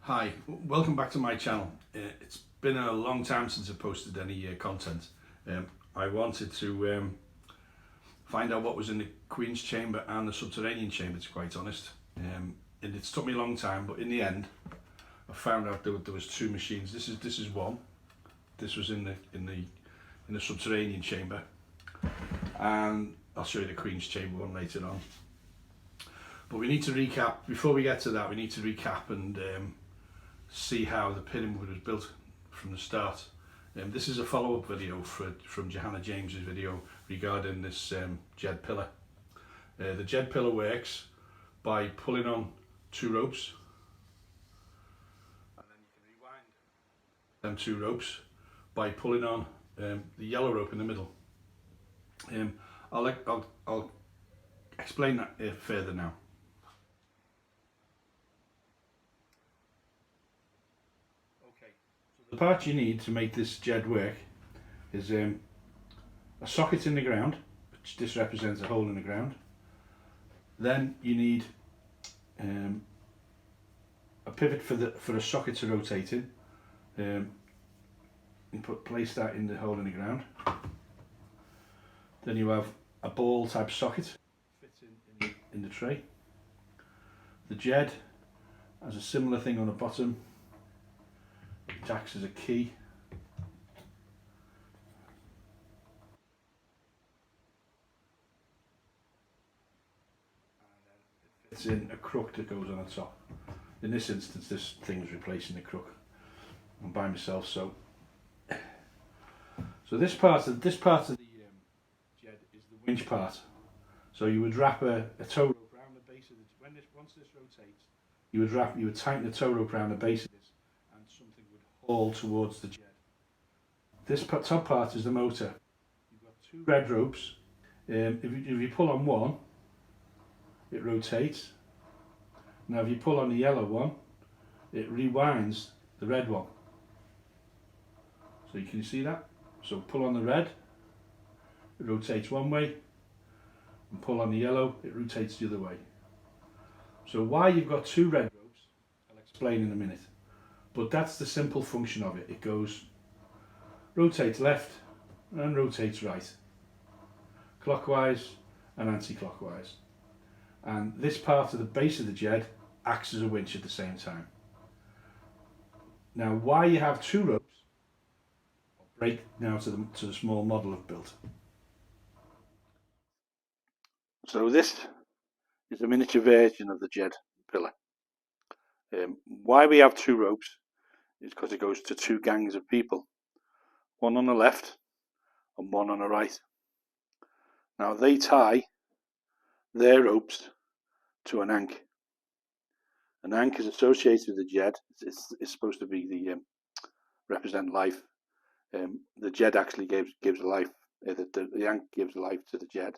Hi, welcome back to my channel. It's been a long time since I posted any content. I wanted to find out what was in the Queen's Chamber and the subterranean chamber, to be quite honest. And it's took me a long time, but in the end, I found out there was two machines. This is one. This was in the subterranean chamber, and I'll show you the Queen's Chamber one later on. But we need to recap before we get to that. We need to recap and see how the pyramid was built from the start. This is a follow-up video from Johanna James's video regarding this Djed pillar. The Djed pillar works by pulling on two ropes, and then you can rewind them two ropes by pulling on the yellow rope in the middle. I'll explain that further now. The part you need to make this Djed work is a socket in the ground, which this represents a hole in the ground. Then you need a pivot for a socket to rotate in. You place that in the hole in the ground. Then you have a ball type socket fits in the tray. The Djed has a similar thing on the bottom. It acts as a key. And then it fits in a crook that goes on the top. In this instance, this thing is replacing the crook. I'm by myself, so this part of the Djed is the winch part. So you would wrap a tow rope around the base of the once this rotates, you would tighten the tow rope around the base of this, and something would haul towards the Djed. This top part is the motor. You've got two red ropes. If you pull on one, it rotates. Now if you pull on the yellow one, it rewinds the red one. So you can see that? So pull on the red, it rotates one way, and pull on the yellow, it rotates the other way. So why you've got two red ropes, I'll explain in a minute. But that's the simple function of it. It rotates left and rotates right, clockwise and anti-clockwise. And this part of the base of the Djed acts as a winch at the same time. Now why you have two ropes, I'll break now to the small model I've built. So this is a miniature version of the Djed pillar. Why we have two ropes is because it goes to two gangs of people, one on the left and one on the right. Now they tie their ropes to an ank. An ank is associated with the Djed. It's supposed to be represent life. The Djed actually gives life. The ank gives life to the Djed.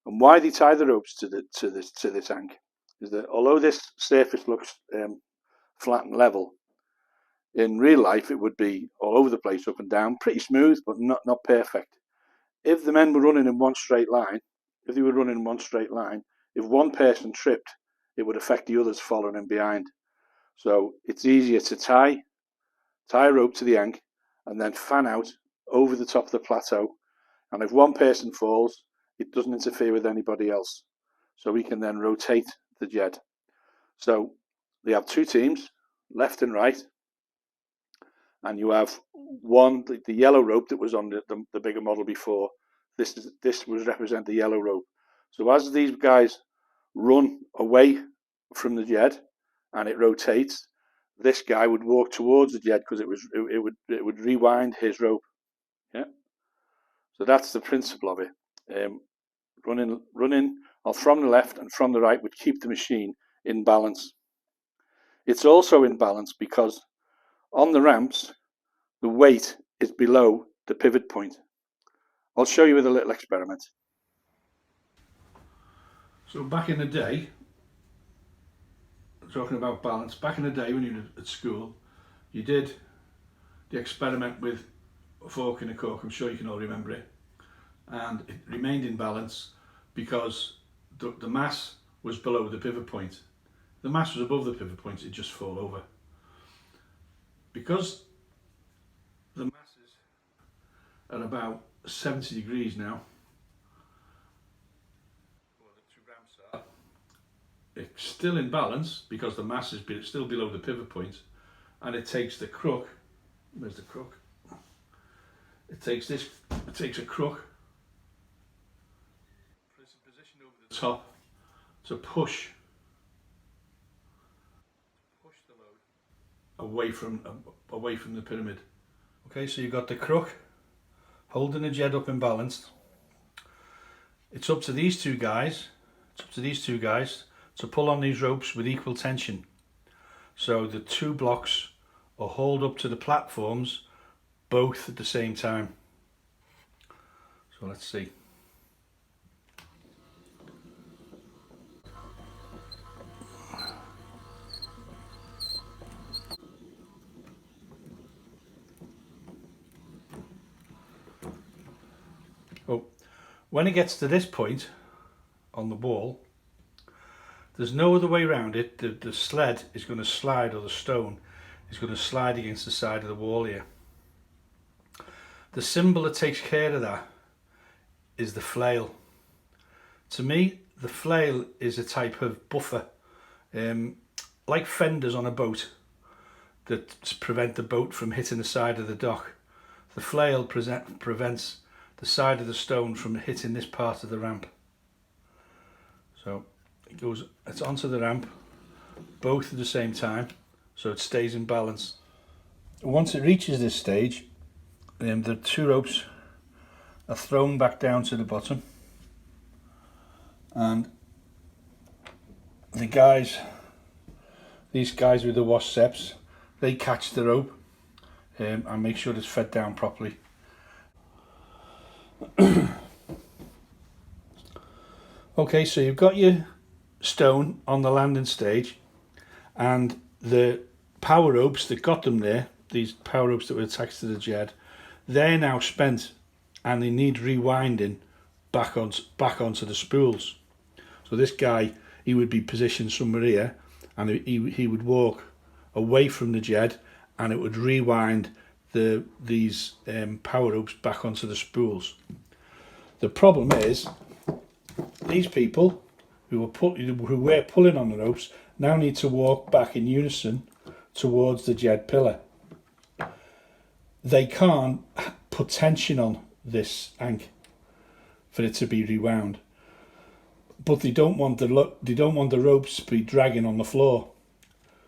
And why they tie the ropes to this ank is that although this surface looks flat and level, in real life it would be all over the place, up and down, pretty smooth, but not perfect. If the men were running in one straight line, if one person tripped, it would affect the others following in behind. So it's easier to tie a rope to the ank and then fan out over the top of the plateau. And if one person falls, it doesn't interfere with anybody else. So we can then rotate the Djed. So they have two teams, left and right. And you have one, the yellow rope that was on the bigger model before. This would represent the yellow rope. So as these guys run away from the Djed and it rotates, this guy would walk towards the Djed because it would rewind his rope. Yeah. So that's the principle of it. Running from the left and from the right would keep the machine in balance. It's also in balance because on the ramps, the weight is below the pivot point. I'll show you with a little experiment. So back in the day, talking about balance, back in the day when you were at school, you did the experiment with a fork and a cork. I'm sure you can all remember it. And it remained in balance because the mass was below the pivot point. If the mass was above the pivot point, it'd just fall over. Because the masses are about 70 degrees now, well, the two ramps are, it's still in balance because the mass is still below the pivot point, and it takes the crook. Where's the crook? It takes a crook, puts a position over the top to push the load away from the pyramid. Okay, so you've got the crook holding the Djed up in balance. It's up to these two guys. To pull on these ropes with equal tension. So the two blocks are hauled up to the platforms both at the same time. So let's see. Oh, when it gets to this point on the wall, there's no other way around it. The sled is going to slide, or the stone is going to slide against the side of the wall here. The symbol that takes care of that is the flail. To me, the flail is a type of buffer, like fenders on a boat that prevent the boat from hitting the side of the dock. The flail prevents the side of the stone from hitting this part of the ramp. So it's onto the ramp, both at the same time, so it stays in balance. Once it reaches this stage, the two ropes are thrown back down to the bottom, and these guys with the wasps, they catch the rope and make sure it's fed down properly. Okay, so you've got your stone on the landing stage, and the power ropes that got them there, these power ropes that were attached to the Djed, they're now spent and they need rewinding back onto the spools. So this guy, he would be positioned somewhere here, and he would walk away from the Djed, and it would rewind these power ropes back onto the spools. The problem is, these people who were pulling on the ropes now need to walk back in unison towards the Djed pillar. They can't put tension on this ank for it to be rewound, but they don't want the ropes to be dragging on the floor.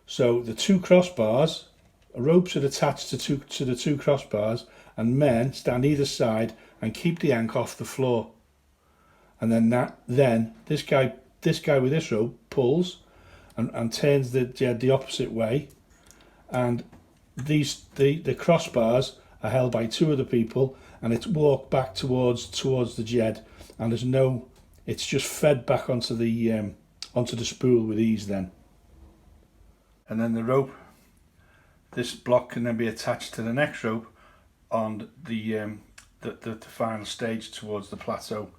So the two crossbars, ropes are attached to the two crossbars, and men stand either side and keep the ank off the floor. And then this guy with this rope pulls and turns the Djed the opposite way, and the crossbars are held by two other people, and it's walked back towards the Djed, and it's just fed back onto the spool with ease then. And then the rope, this block can then be attached to the next rope on the final stage towards the plateau.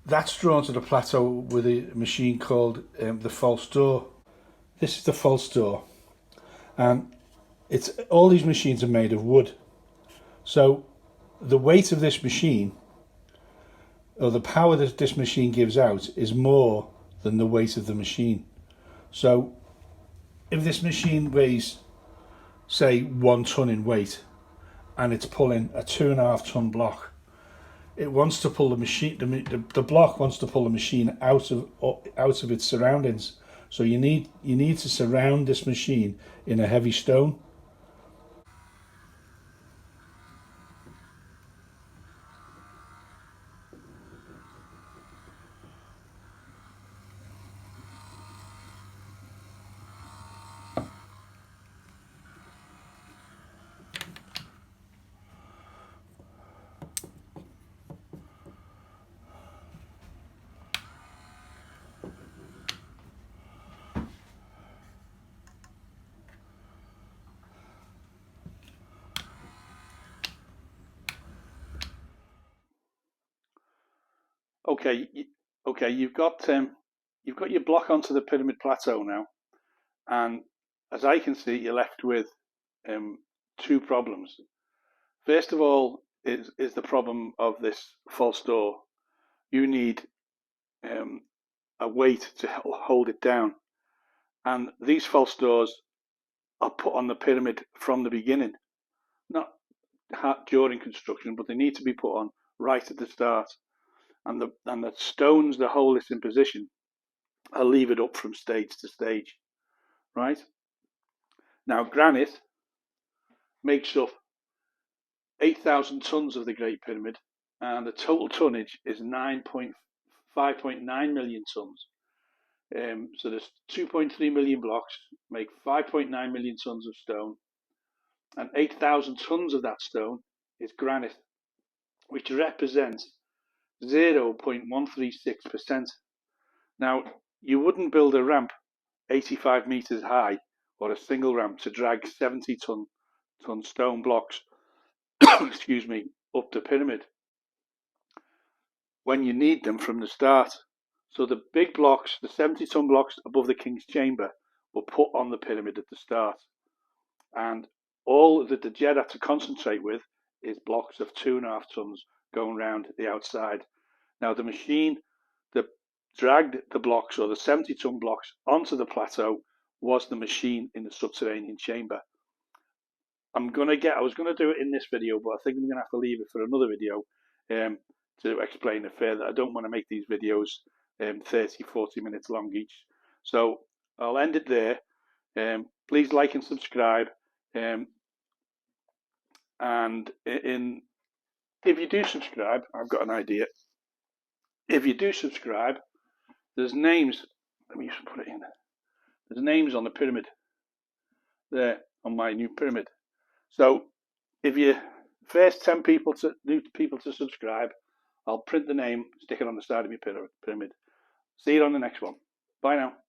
That's drawn to the plateau with a machine called the false door. This is the false door, and all these machines are made of wood. So the weight of this machine, or the power that this machine gives out, is more than the weight of the machine. So if this machine weighs, say, 1 ton in weight, and it's pulling a 2.5 ton block, it wants to pull the machine. The block wants to pull the machine out of its surroundings. So you need to surround this machine in a heavy stone. Okay, you've got your block onto the pyramid plateau now, and as I can see, you're left with two problems. First of all is the problem of this false door. You need a weight to hold it down. And these false doors are put on the pyramid from the beginning, not during construction, but they need to be put on right at the start. And the stones that hold this in position are levered up from stage to stage, right? Now, granite makes up 8,000 tons of the Great Pyramid, and the total tonnage is 5.9 million tons. So there's 2.3 million blocks, make 5.9 million tons of stone, and 8,000 tons of that stone is granite, which represents 0.136%. Now, you wouldn't build a ramp 85 meters high or a single ramp to drag 70-ton stone blocks excuse me, up the pyramid when you need them from the start. So the big blocks, the 70-ton blocks above the King's Chamber, were put on the pyramid at the start. And all that the Djed had to concentrate with is blocks of 2.5 tons going round the outside. Now the machine that dragged the blocks, or the 70-ton blocks, onto the plateau was the machine in the subterranean chamber. I was going to do it in this video, but I think I'm going to have to leave it for another video to explain it further. I don't want to make these videos 30, 40 minutes long each. So I'll end it there. Please like and subscribe. And if you do subscribe, I've got an idea. If you do subscribe, there's names. Let me just put it in. There's names on the pyramid there, on my new pyramid. So if you first 10 new people to subscribe, I'll print the name, stick it on the side of my pyramid. See you on the next one. Bye now.